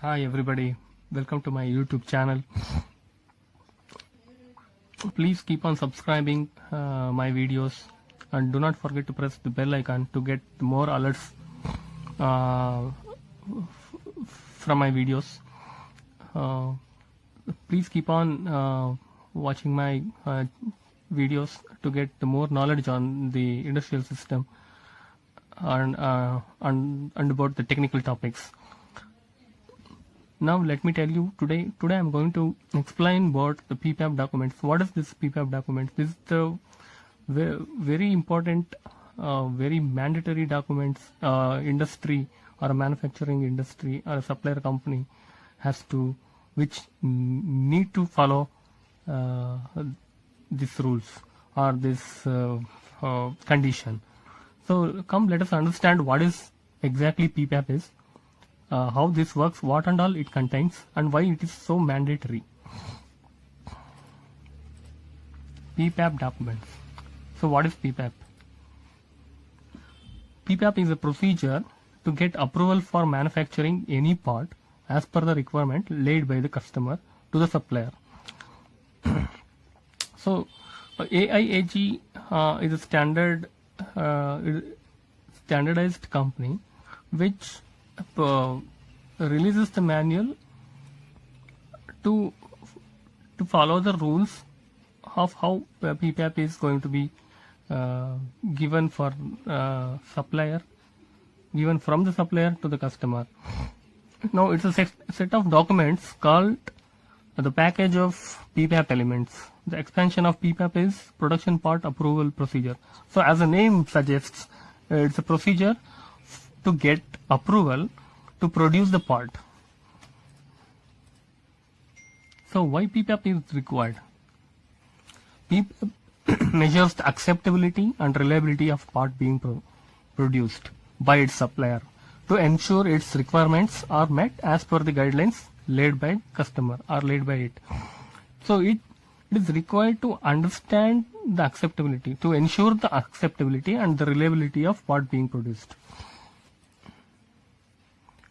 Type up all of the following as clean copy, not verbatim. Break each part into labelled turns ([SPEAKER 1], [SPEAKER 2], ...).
[SPEAKER 1] Hi everybody, welcome to my YouTube channel. Please keep on subscribing my videos and do not forget to press the bell icon to get more alerts from my videos. Please keep on watching my videos to get more knowledge on the industrial system and about the technical topics. Now let me tell you, today I'm going to explain about the PPAP documents. What is this PPAP document? This is the very important, very mandatory documents industry or a manufacturing industry or a supplier company has to, which need to follow these rules or this condition. So come, let us understand what is exactly PPAP is. How this works, what and all it contains, and why it is so mandatory. PPAP documents. So what is PPAP? PPAP is a procedure to get approval for manufacturing any part as per the requirement laid by the customer to the supplier. So AIAG is a standardized company which releases the manual to follow the rules of how PPAP is going to be given for supplier, given from the supplier to the customer. Now it's a set of documents called the package of PPAP elements. The expansion of PPAP is production part approval procedure. So as the name suggests, it's a procedure to get approval to produce the part. So why PPAP is required? PPAP measures the acceptability and reliability of part being produced by its supplier to ensure its requirements are met as per the guidelines laid by customer or laid by it. So it is required to understand the acceptability, to ensure the acceptability and the reliability of part being produced.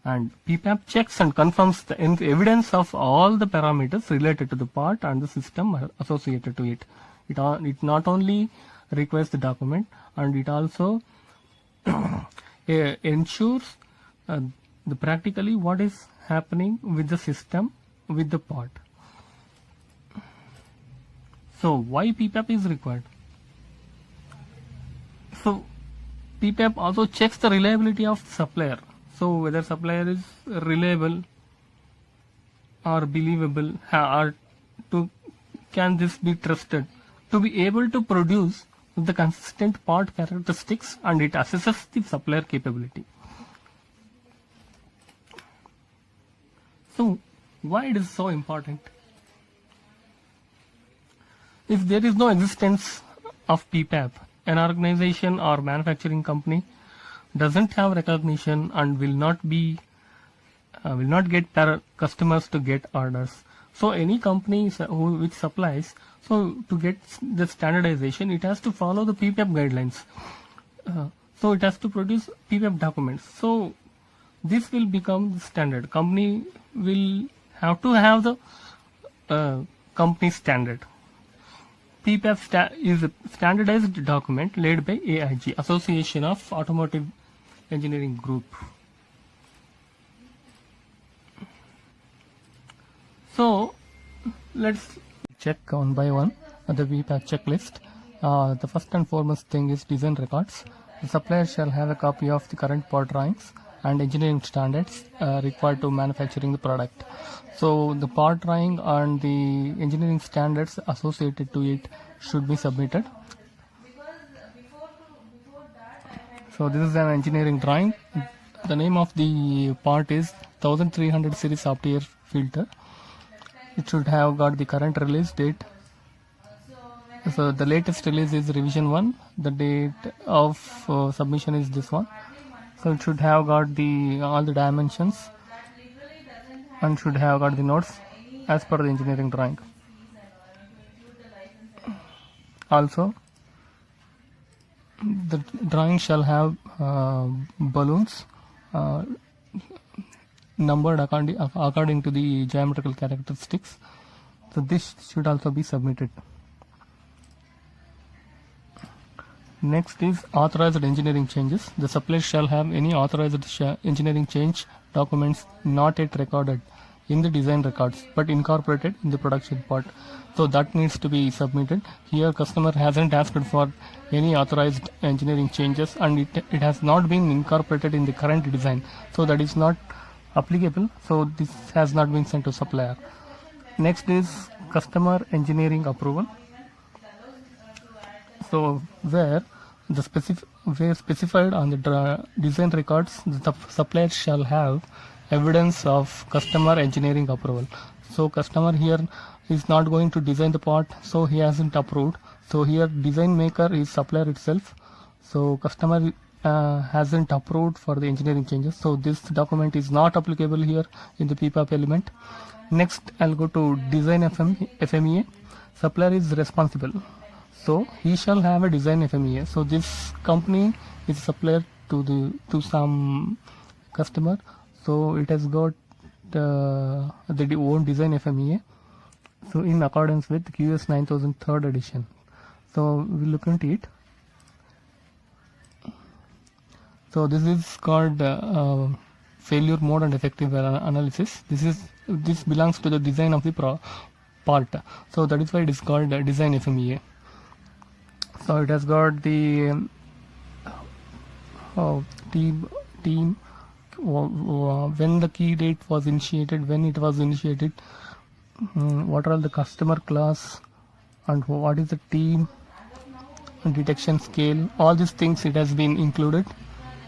[SPEAKER 1] And PPAP checks and confirms the evidence of all the parameters related to the part and the system associated to it. It not only requires the document, and it also ensures the practically what is happening with the system, with the part. So why PPAP is required? So PPAP also checks the reliability of supplier. So whether supplier is reliable or believable, or can this be trusted to be able to produce the consistent part characteristics, and it assesses the supplier capability. So why it is so important? If there is no existence of PPAP, an organization or manufacturing company doesn't have recognition and will not get customers to get orders. So any company which supplies, so to get the standardization, it has to follow the PPAP guidelines. So it has to produce PPAP documents. So this will become the standard. Company will have to have the company standard. PPAP is a standardized document laid by AIG, Association of Automotive Engineering Group. So let's check one by one the PPAP checklist. The first and foremost thing is design records. The supplier shall have a copy of the current part drawings and engineering standards required to manufacturing the product. So the part drawing and the engineering standards associated to it should be submitted. So this is an engineering drawing. The name of the part is 1300 series soft air filter. It should have got the current release date. So the latest release is revision 1. The date of submission is this one. So it should have got all the dimensions and should have got the notes as per the engineering drawing. Also, the drawing shall have balloons numbered according to the geometrical characteristics. So this should also be submitted. Next is authorized engineering changes. The supplier shall have any authorized engineering change documents not yet recorded in the design records but incorporated in the production part. So that needs to be submitted. Here customer hasn't asked for any authorized engineering changes and it has not been incorporated in the current design. So that is not applicable. So this has not been sent to supplier. Next is customer engineering approval. So where specified on the design records, the supplier shall have evidence of customer engineering approval. So customer here is not going to design the part, so he hasn't approved. So here design maker is supplier itself. So customer hasn't approved for the engineering changes. So this document is not applicable here in the PPAP element. Next I'll go to design FMEA. Supplier is responsible. So he shall have a design FMEA. So this company is supplier to some customer. So it has got the own design FMEA. So in accordance with QS 9000 3rd edition. So we look into it. So this is called failure mode and effective analysis. This belongs to the design of the part. So that is why it is called design FMEA. So it has got the team when the key date was initiated, when it was initiated, what are the customer class, and what is the team detection scale. All these things it has been included.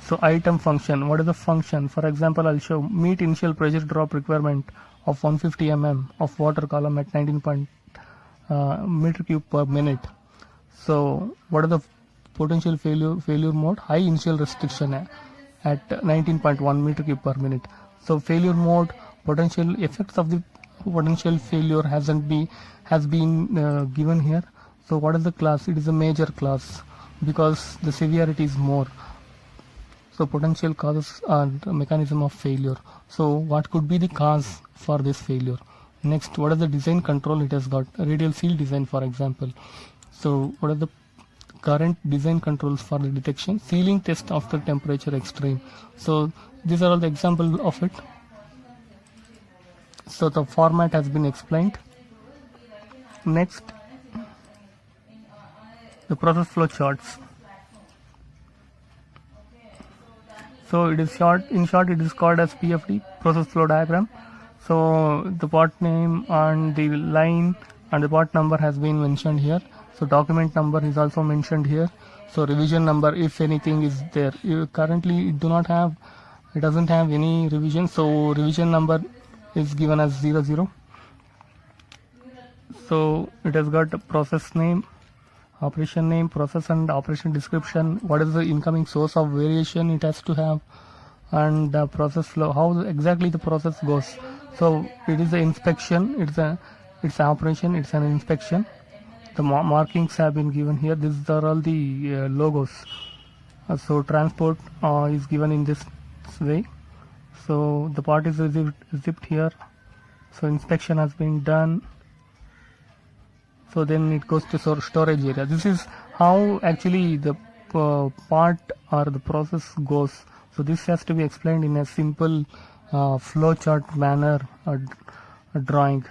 [SPEAKER 1] So item function, what is the function? For example, I'll show meet initial pressure drop requirement of 150 mm of water column at 19 meter cube per minute. So what is the potential failure mode? High initial restriction at 19.1 meter cube per minute. So failure mode, potential effects of the potential failure has been given here. So what is the class? It is a major class because the severity is more. So potential causes and mechanism of failure. So what could be the cause for this failure? Next, what is the design control? It has got radial seal design, for example. So what are the current design controls for the detection? Sealing test after temperature extreme. So these are all the examples of it. So the format has been explained. Next, the process flow charts. So it is in short it is called as PFD, process flow diagram. So the part name and the line and the part number has been mentioned here. So document number is also mentioned here. So revision number, if anything, is there. Currently it doesn't have any revision. So revision number is given as 00. So it has got a process name, operation name, process and operation description. What is the incoming source of variation it has to have, and the process flow, how exactly the process goes. So it is an inspection, it's an operation, it's an inspection. The markings have been given here. These are all the logos. So transport is given in this way. So the part is zipped here. So inspection has been done. So then it goes to storage area. This is how actually the part or the process goes. So this has to be explained in a simple flow chart manner, a drawing.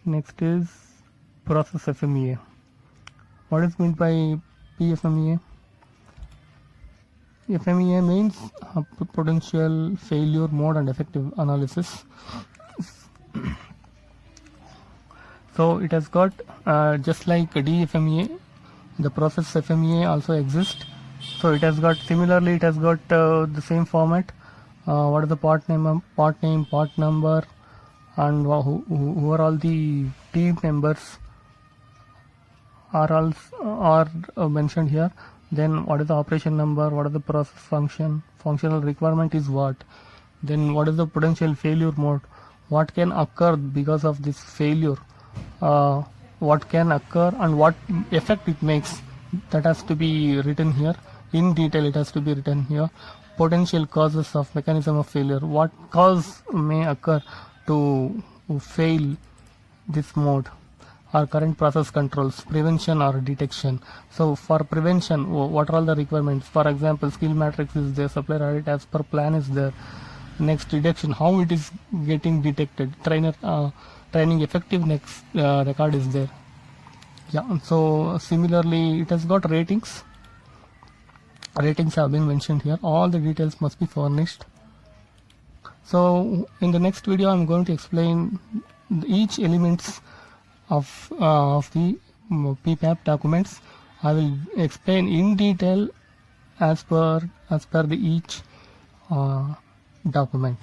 [SPEAKER 1] Next is process FMEA. What is meant by PFMEA? FMEA means potential failure mode and effective analysis. So it has got just like DFMEA, the process FMEA also exists. So it has got similarly, it has got the same format. What is the part name, part number, and who are all the team members are mentioned here. Then what is the operation number, what is the process function, functional requirement is what. Then what is the potential failure mode, what can occur because of this failure, what can occur and what effect it makes that has to be written here. In detail it has to be written here. Potential causes of mechanism of failure. What cause may occur to fail this mode, or current process controls, prevention or detection. So for prevention, what are all the requirements? For example, skill matrix is there, supplier audit as per plan is there. Next, detection, how it is getting detected. Training effectiveness record is there. Yeah, so similarly it has got ratings. Ratings have been mentioned here. All the details must be furnished. So in the next video I'm going to explain each elements of the PPAP documents. I will explain in detail as per the each document.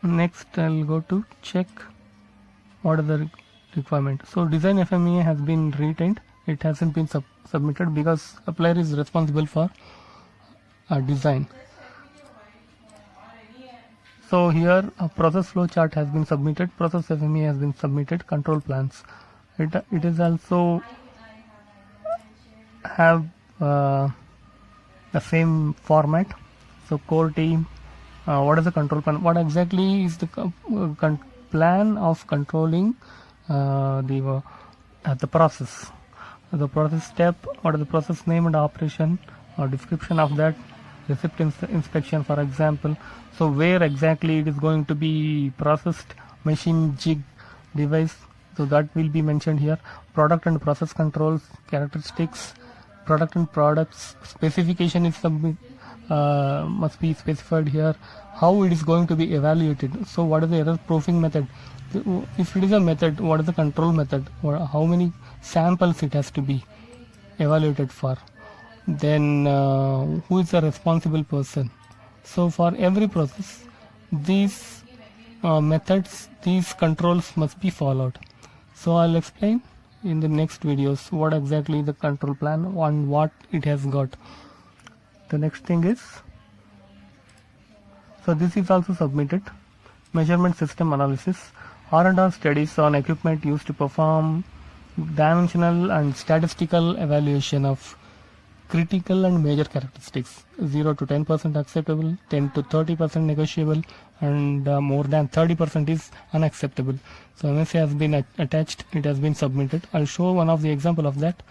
[SPEAKER 1] Next I'll go to check what are the requirement. So design FMEA has been retained. It hasn't been submitted because supplier is responsible for design. So here a process flow chart has been submitted, process FMEA has been submitted, control plans. It is also have the same format. So core team, what is the control plan? What exactly is the plan of controlling the process? The process step, what is the process name and operation, or description of that, receipt inspection for example. So where exactly it is going to be processed, machine, jig, device, so that will be mentioned here. Product and process controls, characteristics, product and products, specification is must be specified here. How it is going to be evaluated, so what is the error proofing method? If it is a method, what is the control method, or how many samples it has to be evaluated for? Then who is the responsible person? So for every process, these methods, these controls must be followed. So I'll explain in the next videos what exactly the control plan and what it has got. The next thing is, so this is also submitted, measurement system analysis, R&R studies on equipment used to perform dimensional and statistical evaluation of critical and major characteristics. 0 to 10% acceptable, 10 to 30% negotiable, and more than 30% is unacceptable. So MSA has been attached, it has been submitted. I'll show one of the example of that.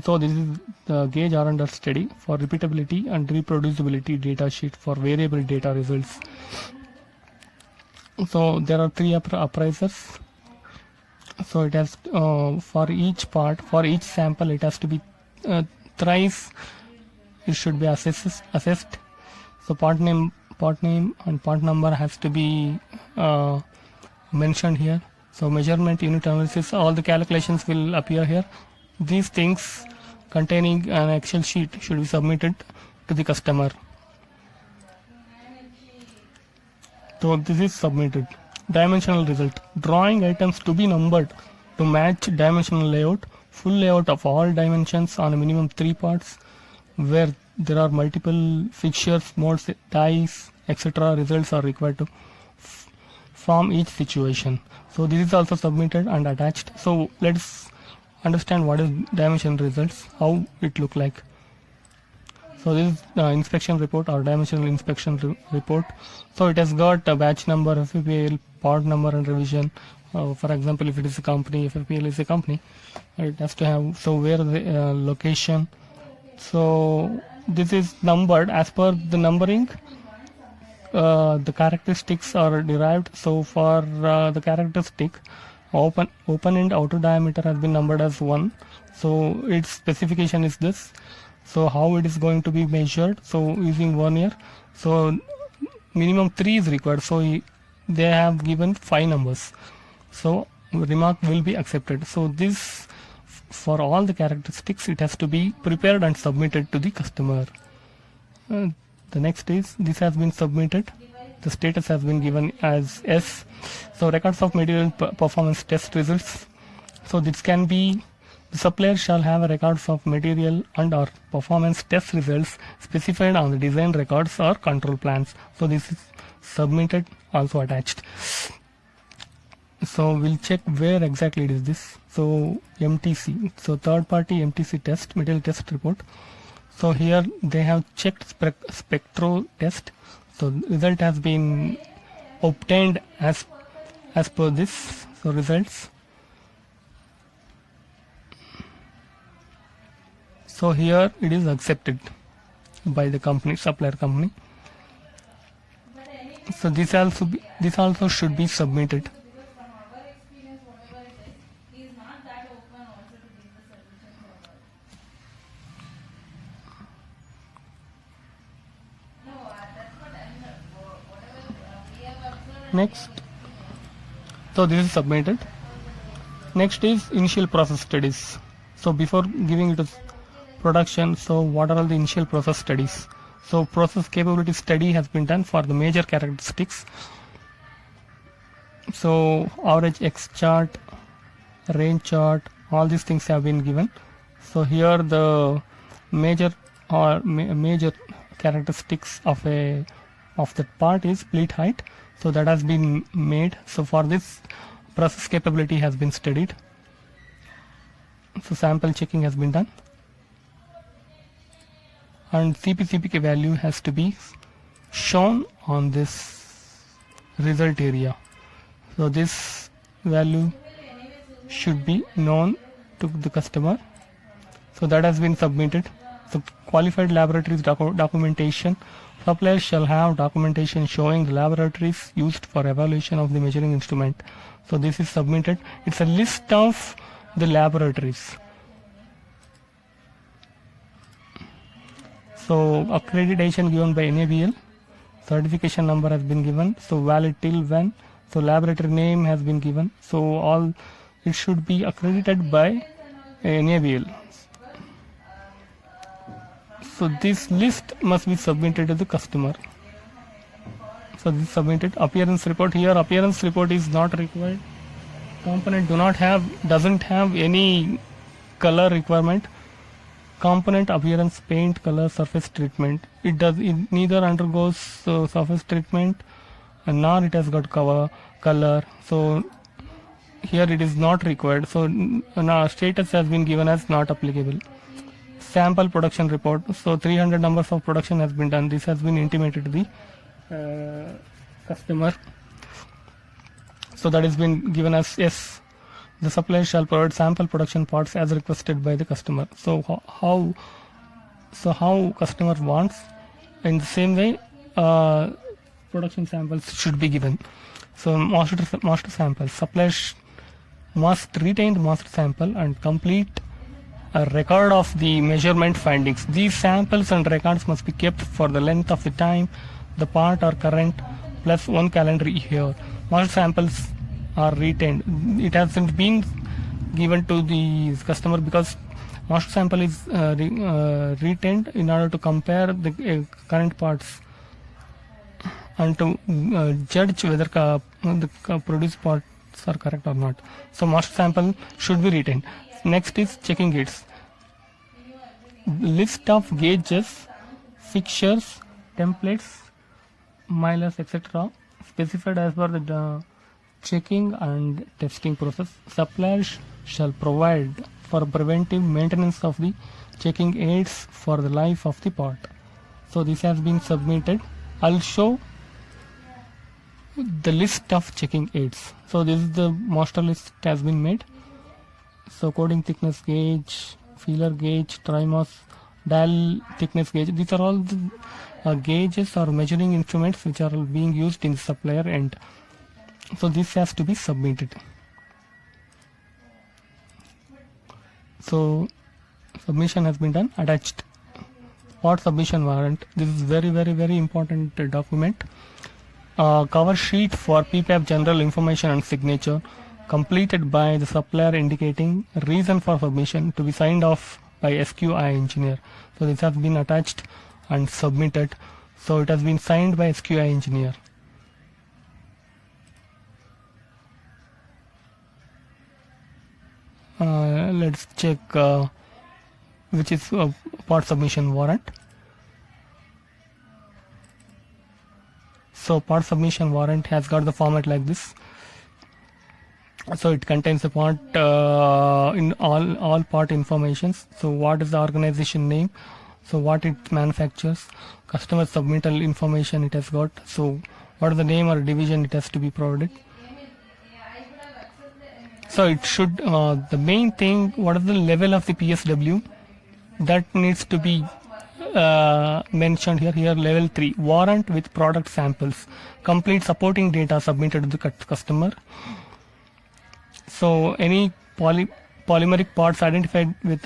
[SPEAKER 1] So this is the gauge R&R study for repeatability and reproducibility data sheet for variable data results. So there are 3 appraisers. So it has for each part, for each sample, it has to be thrice. It should be assessed. So part name and part number has to be mentioned here. So measurement, unit analysis, all the calculations will appear here. These things containing an Excel sheet should be submitted to the customer. So this is submitted. Dimensional result. Drawing items to be numbered to match dimensional layout. Full layout of all dimensions on a minimum 3 parts where there are multiple fixtures, molds, dies, etc. Results are required to form each situation. So this is also submitted and attached. So let's understand what is dimension results, how it look like. So this is the inspection report or dimensional inspection report. So it has got a batch number, FPPL, part number and revision. For example, if it is a company, FPPL is a company, it has to have, so where the location. So this is numbered as per the numbering. The characteristics are derived. So for the characteristic, open end outer diameter has been numbered as 1. So its specification is this. So how it is going to be measured? So using 1 year. So minimum 3 is required. So they have given 5 numbers. So remark will be accepted. So this, for all the characteristics, it has to be prepared and submitted to the customer. The next is, this has been submitted. The status has been given as S. So records of material performance test results. So this can be, the supplier shall have records of material and or performance test results specified on the design records or control plans. So this is submitted, also attached. So we'll check where exactly it is this. So MTC, so third party MTC test, material test report. So here they have checked spectro test. So result has been obtained as per this. So results. So here it is accepted by the company, supplier company. So this also should be submitted. Next, so this is submitted. Next is initial process studies. So before giving it to production, so what are all the initial process studies? So process capability study has been done for the major characteristics. So average X chart, range chart, all these things have been given. So here the major characteristics of the part is pleat height. So that has been made. So for this, process capability has been studied. So sample checking has been done. And CPCPK value has to be shown on this result area. So this value should be known to the customer. So that has been submitted. So qualified laboratories documentation. Suppliers shall have documentation showing the laboratories used for evaluation of the measuring instrument. So this is submitted. It's a list of the laboratories. So accreditation given by NABL. Certification number has been given. So valid till when. So laboratory name has been given. So all it should be accredited by NABL. So this list must be submitted to the customer. So this is submitted. Appearance report. Here appearance report is not required. Component doesn't have any color requirement. Component appearance, paint, color, surface treatment. It neither undergoes surface treatment and nor it has got color. So here it is not required. So status has been given as not applicable. Sample production report. So 300 numbers of production has been done. This has been intimated to the customer. So that has been given as yes. The supplier shall provide sample production parts as requested by the customer. So how customer wants, in the same way production samples should be given. So master sample. Supplier must retain the master sample and complete a record of the measurement findings. These samples and records must be kept for the length of the time the part are current plus 1 calendar year. Master samples are retained. It hasn't been given to the customer because master sample is retained in order to compare the current parts and to judge whether the produced parts are correct or not. So master sample should be retained. Next is checking gates. List of gauges, fixtures, templates, milers, etc. specified as per the checking and testing process. Suppliers shall provide for preventive maintenance of the checking aids for the life of the part. So this has been submitted. I'll show the list of checking aids. So this is the master list has been made. So coding thickness gauge, feeler gauge, trimos, dial thickness gauge. These are all the gauges or measuring instruments which are being used in the supplier end. So this has to be submitted. So submission has been done. Attached part submission warrant. This is very important document. Cover sheet for PPAP general information and signature, completed by the supplier indicating reason for submission to be signed off by SQI engineer. So this has been attached and submitted. So it has been signed by SQI engineer. Let's check which is part submission warrant. So part submission warrant has got the format like this. So it contains a part in all part informations. So what is the organization name, so what it manufactures, customer submittal information it has got, so what is the name or division it has to be provided. So it should the main thing, what is the level of the PSW, that needs to be mentioned here level 3, warrant with product samples, complete supporting data submitted to the customer. So any polymeric parts identified with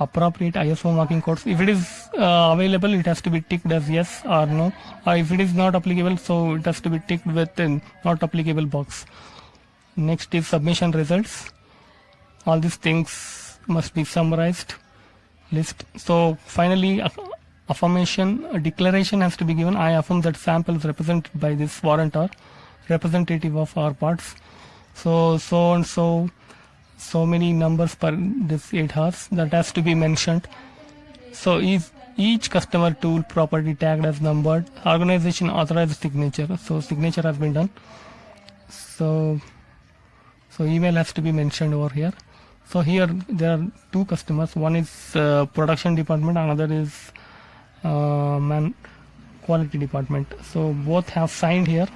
[SPEAKER 1] appropriate ISO marking codes, if it is available, it has to be ticked as yes or no, or if it is not applicable, so it has to be ticked with an not applicable box. Next is submission results. All these things must be summarized, list. So finally, affirmation, a declaration has to be given. I affirm that samples represented by this warrant are representative of our parts. So and so many numbers per this 8 hours, that has to be mentioned. So is each customer tool property tagged as numbered, organization authorized signature, so signature has been done. So email has to be mentioned over here. So here there are 2 customers, one is production department, another is quality department. So both have signed here.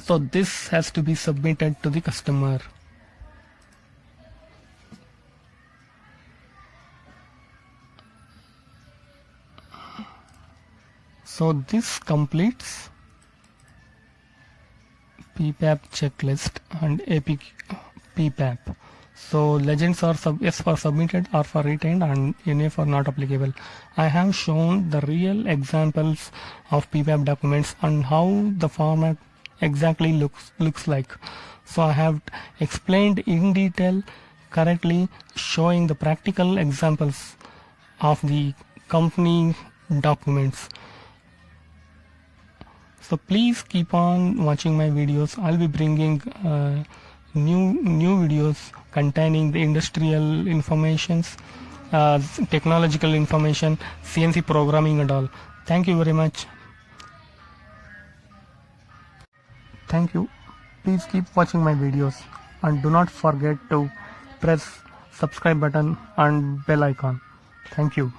[SPEAKER 1] So this has to be submitted to the customer. So this completes PPAP checklist and PPAP. So legends are yes for submitted, R for retained, and NA for not applicable. I have shown the real examples of PPAP documents and how the format exactly looks like. So I have explained in detail correctly, showing the practical examples of the company documents. So please keep on watching my videos. I'll be bringing new videos containing the industrial informations, technological information, CNC programming and all. Thank you very much. Thank you. Please keep watching my videos and do not forget to press subscribe button and bell icon. Thank you.